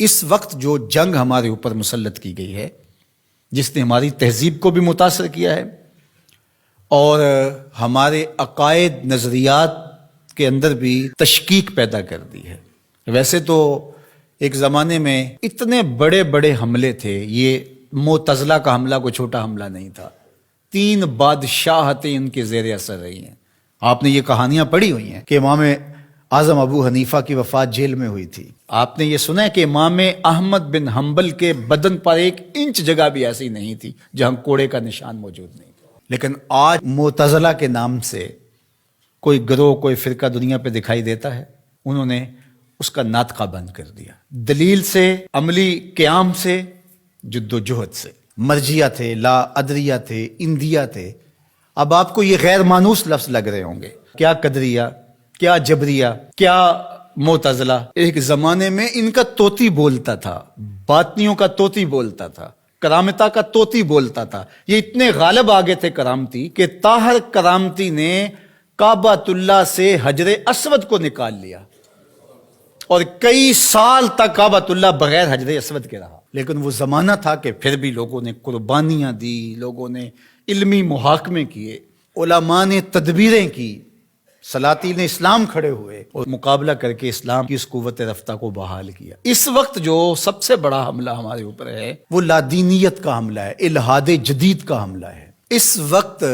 اس وقت جو جنگ ہمارے اوپر مسلط کی گئی ہے، جس نے ہماری تہذیب کو بھی متاثر کیا ہے اور ہمارے عقائد نظریات کے اندر بھی تشکیک پیدا کر دی ہے۔ ویسے تو ایک زمانے میں اتنے بڑے بڑے حملے تھے، یہ معتزلہ کا حملہ کوئی چھوٹا حملہ نہیں تھا۔ 3 بادشاہتیں ان کے زیر اثر رہی ہیں۔ آپ نے یہ کہانیاں پڑھی ہوئی ہیں کہ امام اعظم ابو حنیفہ کی وفات جیل میں ہوئی تھی۔ آپ نے یہ سنا ہے کہ امام احمد بن حنبل کے بدن پر 1 انچ جگہ بھی ایسی نہیں تھی جہاں کوڑے کا نشان موجود نہیں تھا۔ لیکن آج معتزلہ کے نام سے کوئی گروہ، کوئی فرقہ دنیا پہ دکھائی دیتا ہے، انہوں نے اس کا ناطقہ بند کر دیا۔ دلیل سے، عملی قیام سے، جد و جہد سے۔ مرجیہ تھے، لا ادریہ تھے، اندیہ تھے۔ اب آپ کو یہ غیر مانوس لفظ لگ رہے ہوں گے، کیا قدریہ، کیا جبریہ، کیا معتزلہ۔ ایک زمانے میں ان کا طوطی بولتا تھا، باطنیوں کا طوطی بولتا تھا، کرامتا کا طوطی بولتا تھا۔ یہ اتنے غالب آگے تھے کرامتی کہ طاہر کرامتی نے کعبۃ اللہ سے حجر اسود کو نکال لیا اور کئی سال تک کعبۃ اللہ بغیر حجر اسود کے رہا۔ لیکن وہ زمانہ تھا کہ پھر بھی لوگوں نے قربانیاں دی، لوگوں نے علمی محاکمے کیے، علماء نے تدبیریں کی، سلاطین اسلام کھڑے ہوئے اور مقابلہ کر کے اسلام کی اس قوت رفتہ کو بحال کیا۔ اس وقت جو سب سے بڑا حملہ ہمارے اوپر ہے وہ لادینیت کا حملہ ہے، الحاد جدید کا حملہ ہے۔ اس وقت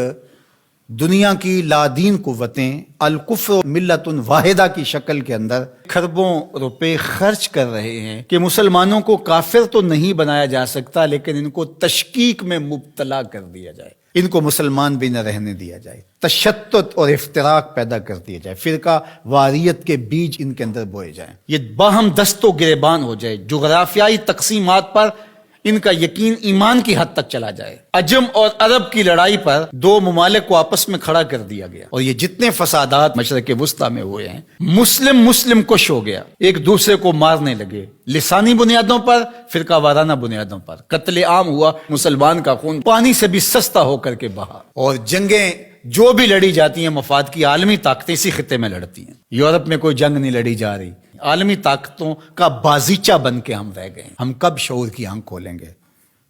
دنیا کی لادین قوتیں الکفر ملت واحدہ کی شکل کے اندر کھربوں روپے خرچ کر رہے ہیں کہ مسلمانوں کو کافر تو نہیں بنایا جا سکتا، لیکن ان کو تشکیک میں مبتلا کر دیا جائے، ان کو مسلمان بھی نہ رہنے دیا جائے، تشتت اور افتراق پیدا کر دیا جائے، فرقہ واریت کے بیج ان کے اندر بوئے جائیں، یہ باہم دست و گریبان ہو جائے، جغرافیائی تقسیمات پر ان کا یقین ایمان کی حد تک چلا جائے۔ عجم اور عرب کی لڑائی پر 2 ممالک کو آپس میں کھڑا کر دیا گیا، اور یہ جتنے فسادات مشرق وسطیٰ میں ہوئے ہیں، مسلم کش ہو گیا، ایک دوسرے کو مارنے لگے، لسانی بنیادوں پر، فرقہ وارانہ بنیادوں پر، قتل عام ہوا، مسلمان کا خون پانی سے بھی سستا ہو کر کے بہا، اور جنگیں جو بھی لڑی جاتی ہیں مفاد کی عالمی طاقتیں اسی خطے میں لڑتی ہیں۔ یورپ میں کوئی جنگ نہیں لڑی جا رہی، عالمی طاقتوں کا بازیچہ بن کے ہم رہ گئے ہیں۔ ہم کب شعور کی آنکھ کھولیں گے؟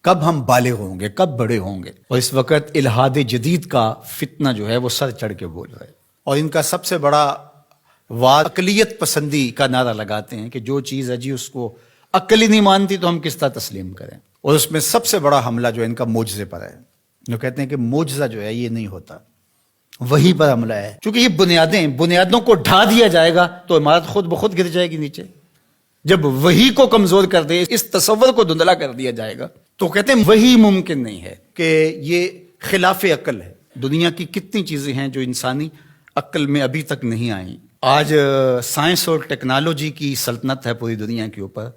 کب ہم بالغ ہوں گے؟ کب بڑے ہوں گے؟ اور اس وقت الحاد جدید کا فتنہ جو ہے وہ سر چڑھ کے بول رہا ہے، اور ان کا سب سے بڑا واد اقلیت پسندی کا نعرہ لگاتے ہیں کہ جو چیز ہے جی اس کو عقل ہی نہیں مانتی تو ہم کس طرح تسلیم کریں۔ اور اس میں سب سے بڑا حملہ جو ہے ان کا معجزے پر ہے، جو کہتے ہیں کہ معجزہ جو ہے یہ نہیں ہوتا، وہی پر حملہ ہے، کیونکہ یہ بنیادوں کو ڈھا دیا جائے گا تو عمارت خود بخود گر جائے گی نیچے۔ جب وہی کو کمزور کر دے، اس تصور کو دھندلا کر دیا جائے گا، تو کہتے ہیں وہی ممکن نہیں ہے، کہ یہ خلاف عقل ہے۔ دنیا کی کتنی چیزیں ہیں جو انسانی عقل میں ابھی تک نہیں آئیں۔ آج سائنس اور ٹیکنالوجی کی سلطنت ہے پوری دنیا کے اوپر،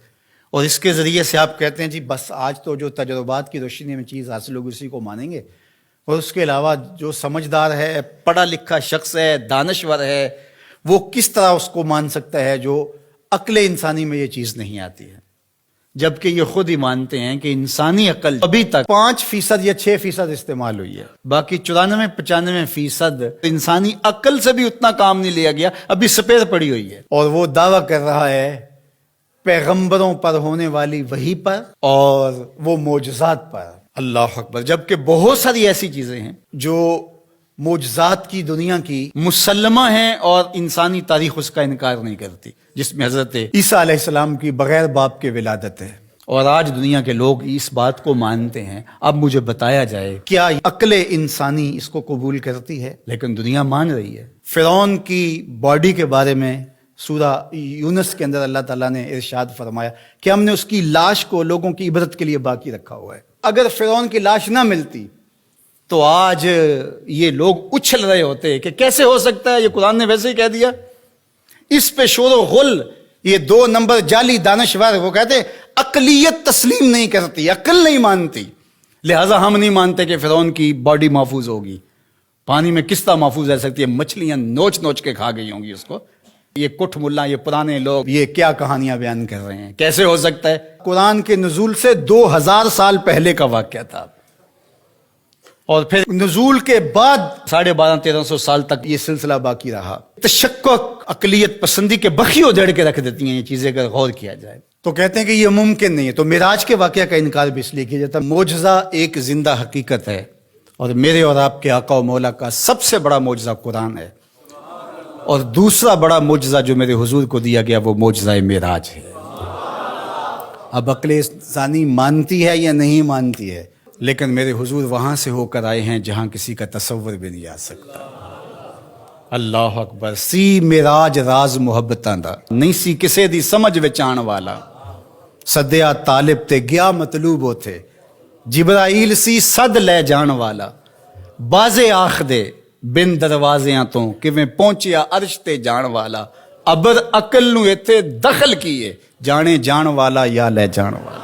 اور اس کے ذریعے سے آپ کہتے ہیں جی بس آج تو جو تجربات کی روشنی میں چیز حاصل ہوگی اسی کو مانیں گے، اور اس کے علاوہ جو سمجھدار ہے، پڑھا لکھا شخص ہے، دانشور ہے، وہ کس طرح اس کو مان سکتا ہے جو عقل انسانی میں یہ چیز نہیں آتی ہے؟ جبکہ یہ خود ہی مانتے ہیں کہ انسانی عقل ابھی تک 5% یا 6% استعمال ہوئی ہے، باقی 94-95% انسانی عقل سے بھی اتنا کام نہیں لیا گیا، ابھی سپیر پڑی ہوئی ہے۔ اور وہ دعویٰ کر رہا ہے پیغمبروں پر ہونے والی وحی پر اور وہ معجزات پر۔ اللہ اکبر! جبکہ بہت ساری ایسی چیزیں ہیں جو معجزات کی دنیا کی مسلمہ ہیں اور انسانی تاریخ اس کا انکار نہیں کرتی، جس میں حضرت عیسیٰ علیہ السلام کی بغیر باپ کے ولادت ہے، اور آج دنیا کے لوگ اس بات کو مانتے ہیں۔ اب مجھے بتایا جائے کیا عقل انسانی اس کو قبول کرتی ہے؟ لیکن دنیا مان رہی ہے۔ فرعون کی باڈی کے بارے میں سورہ یونس کے اندر اللہ تعالیٰ نے ارشاد فرمایا کہ ہم نے اس کی لاش کو لوگوں کی عبرت کے لیے باقی رکھا ہوا ہے۔ اگر فرعون کی لاش نہ ملتی تو آج یہ لوگ اچھل رہے ہوتے کہ کیسے ہو سکتا ہے، یہ قرآن نے ویسے ہی کہہ دیا۔ اس پہ شور و غل، یہ 2 نمبر جعلی دانشور، وہ کہتے عقلیت تسلیم نہیں کرتی، عقل نہیں مانتی، لہٰذا ہم نہیں مانتے کہ فرعون کی باڈی محفوظ ہوگی۔ پانی میں کس طرح محفوظ رہ سکتی ہے؟ مچھلیاں نوچ نوچ کے کھا گئی ہوں گی اس کو۔ یہ کٹھ ملا، یہ پرانے لوگ یہ کیا کہانیاں بیان کر رہے ہیں؟ کیسے ہو سکتا ہے؟ قرآن کے نزول سے 2000 سال پہلے کا واقعہ تھا، اور پھر نزول کے بعد 1250-1300 سال تک یہ سلسلہ باقی رہا۔ تشکک، عقلیت پسندی کے بخیوں جڑ کے رکھ دیتی ہیں یہ چیزیں اگر غور کیا جائے۔ تو کہتے ہیں کہ یہ ممکن نہیں ہے. تو معراج کے واقعہ کا انکار بھی اس لیے کیا جاتا ہے. معجزہ ایک زندہ حقیقت ہے، اور میرے اور آپ کے آقا و مولا کا سب سے بڑا معجزہ قرآن ہے، اور دوسرا بڑا معجزہ جو میرے حضور کو دیا گیا وہ معجزہ معراج ہے. اب عقل انسانی مانتی ہے یا نہیں مانتی ہے، لیکن میرے حضور وہاں سے ہو کر آئے ہیں جہاں کسی کا تصور بھی نہیں آ سکتا. اللہ اکبر. سی معراج راز محبتاں دا نہیں سی کسے دی سمجھ وچ آن والا، سدیا طالب تے گیا مطلوب ہوتے، جبرائیل سی صد لے جان والا، بازے آخ دے بن دروازیاں تو کیویں پہنچیا عرش تے جان والا، ابر عقل نو ایتھے دخل کیے جانے جان والا یا لے جان والا.